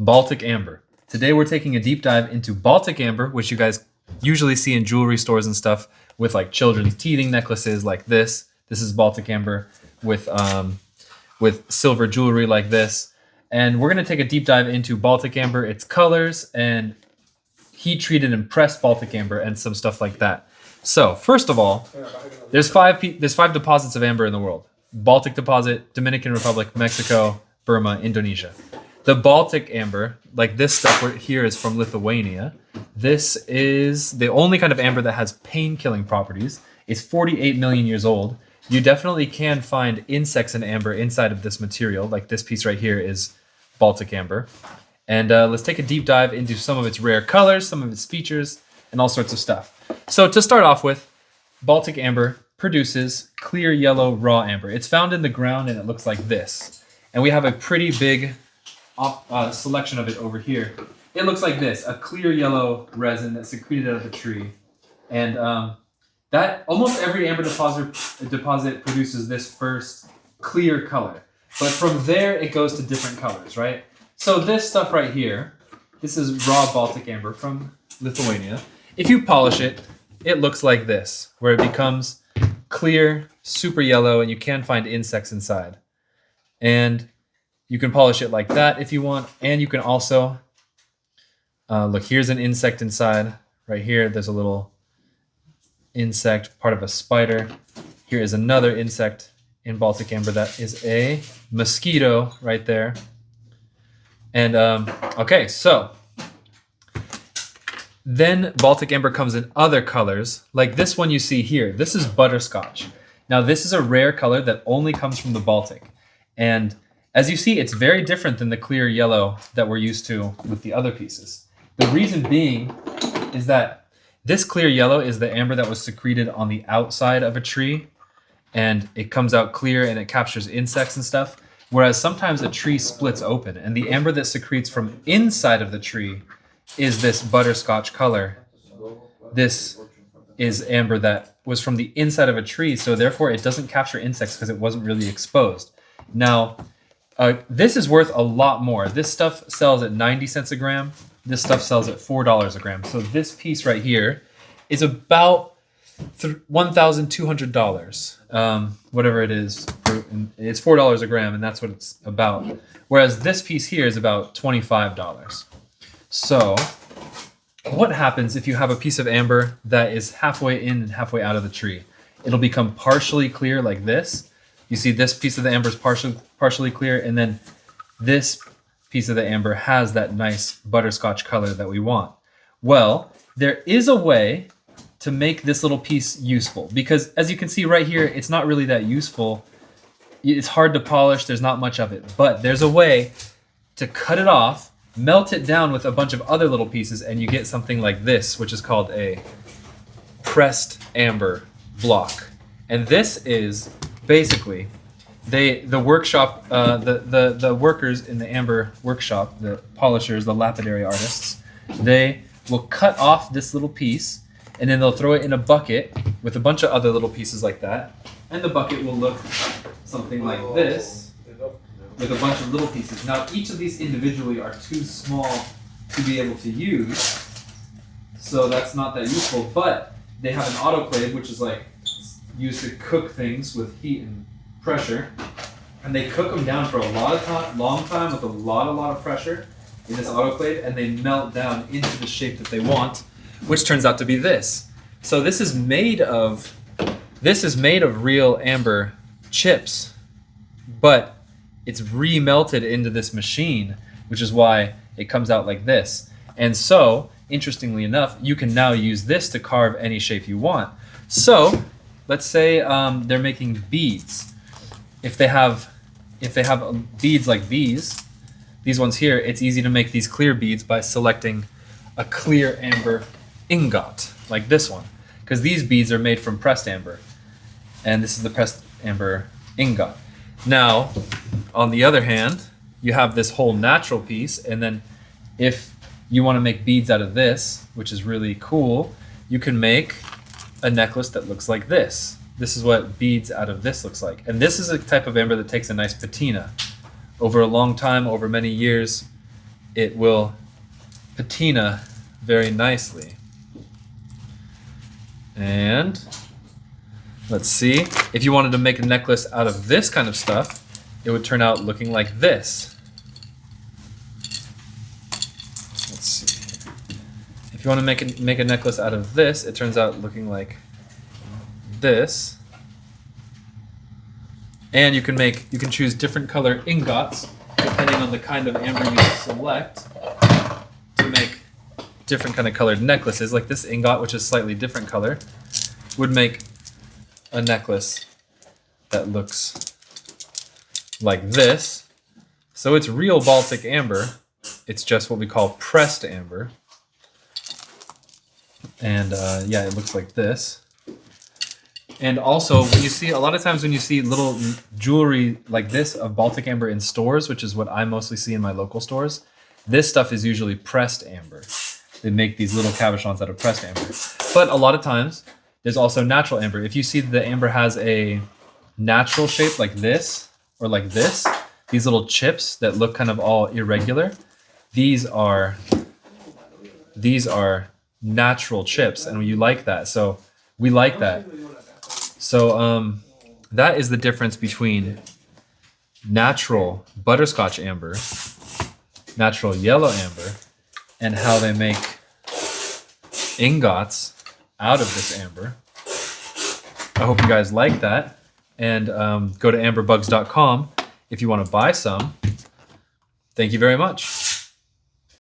Baltic amber. Today we're taking a deep dive into Baltic amber, which you guys usually see in jewelry stores and stuff with like children's teething necklaces like this. This is Baltic amber with silver jewelry like this. And we're going to take a deep dive into Baltic amber, its colors, and heat-treated and pressed Baltic amber, and some stuff like that. So first of all, there's five deposits of amber in the world: Baltic deposit, Dominican Republic, Mexico, Burma, Indonesia. The Baltic amber, like this stuff here, is from Lithuania. This is the only kind of amber that has pain-killing properties. It's 48 million years old. You definitely can find insects in amber inside of this material. Like this piece right here is Baltic amber. And let's take a deep dive into some of its rare colors, some of its features, and all sorts of stuff. So to start off with, Baltic amber produces clear yellow raw amber. It's found in the ground and it looks like this. And we have a pretty big selection of it over here. It looks like this, a clear yellow resin that's secreted out of the tree. And that almost every amber deposit produces this first clear color. But from there, it goes to different colors, right? So this stuff right here, this is raw Baltic amber from Lithuania. If you polish it, it looks like this, where it becomes clear, super yellow, and you can find insects inside. And you can polish it like that if you want, and you can also, look, here's an insect inside. Right here, there's a little insect, part of a spider. Here is another insect in Baltic amber. That is a mosquito right there. And, okay, so then Baltic amber comes in other colors, like this one you see here. This is butterscotch. Now, this is a rare color that only comes from the Baltic. And as you see, it's very different than the clear yellow that we're used to with the other pieces. The reason being is that this clear yellow is the amber that was secreted on the outside of a tree, and it comes out clear and it captures insects and stuff. Whereas sometimes a tree splits open, and the amber that secretes from inside of the tree is this butterscotch color. This is amber that was from the inside of a tree, so therefore it doesn't capture insects because it wasn't really exposed. Now, this is worth a lot more. This stuff sells at 90 cents a gram. This stuff sells at $4 a gram. So this piece right here is about $1,200, whatever it is. It's $4 a gram, and that's what it's about. Whereas this piece here is about $25. So what happens if you have a piece of amber that is halfway in and halfway out of the tree? It'll become partially clear like this. You see this piece of the amber is partially clear, and then this piece of the amber has that nice butterscotch color that we want. Well, there is a way to make this little piece useful, because as you can see right here, it's not really that useful. It's hard to polish, there's not much of it, but there's a way to cut it off, melt it down with a bunch of other little pieces, and you get something like this, which is called a pressed amber block. And this is basically, the workers in the amber workshop, the polishers, the lapidary artists, they will cut off this little piece, and then they'll throw it in a bucket with a bunch of other little pieces like that. And the bucket will look something like this, with a bunch of little pieces. Now, each of these individually are too small to be able to use, so that's not that useful, but they have an autoclave, which is like used to cook things with heat and pressure, and they cook them down for a long time with a lot of pressure in this autoclave, and they melt down into the shape that they want, which turns out to be this. So this is made of real amber chips, but it's remelted into this machine, which is why it comes out like this. And so, interestingly enough, you can now use this to carve any shape you want. So let's say they're making beads. If they have beads like these ones here, it's easy to make these clear beads by selecting a clear amber ingot like this one, because these beads are made from pressed amber, and this is the pressed amber ingot. Now, on the other hand, you have this whole natural piece, and then if you want to make beads out of this, which is really cool, you can make a necklace that looks like this. This is what beads out of this looks like. And this is a type of amber that takes a nice patina. Over a long time, over many years, it will patina very nicely. And let's see, if you wanted to make a necklace out of this kind of stuff, it would turn out looking like this. Let's see. If you want to make a necklace out of this, it turns out looking like this. And you can choose different color ingots depending on the kind of amber you select to make different kind of colored necklaces. Like this ingot, which is slightly different color, would make a necklace that looks like this. So it's real Baltic amber. It's just what we call pressed amber. And yeah, it looks like this. And also, when you see, a lot of times when you see little jewelry like this of Baltic amber in stores, which is what I mostly see in my local stores, this stuff is usually pressed amber. They make these little cabochons out of pressed amber. But a lot of times, there's also natural amber. If you see the amber has a natural shape like this, or like this, these little chips that look kind of all irregular, these are natural chips, and you like that. So we like that. So that is the difference between natural butterscotch amber, natural yellow amber, and how they make ingots out of this amber. I hope you guys like that. And go to amberbugs.com if you want to buy some. Thank you very much.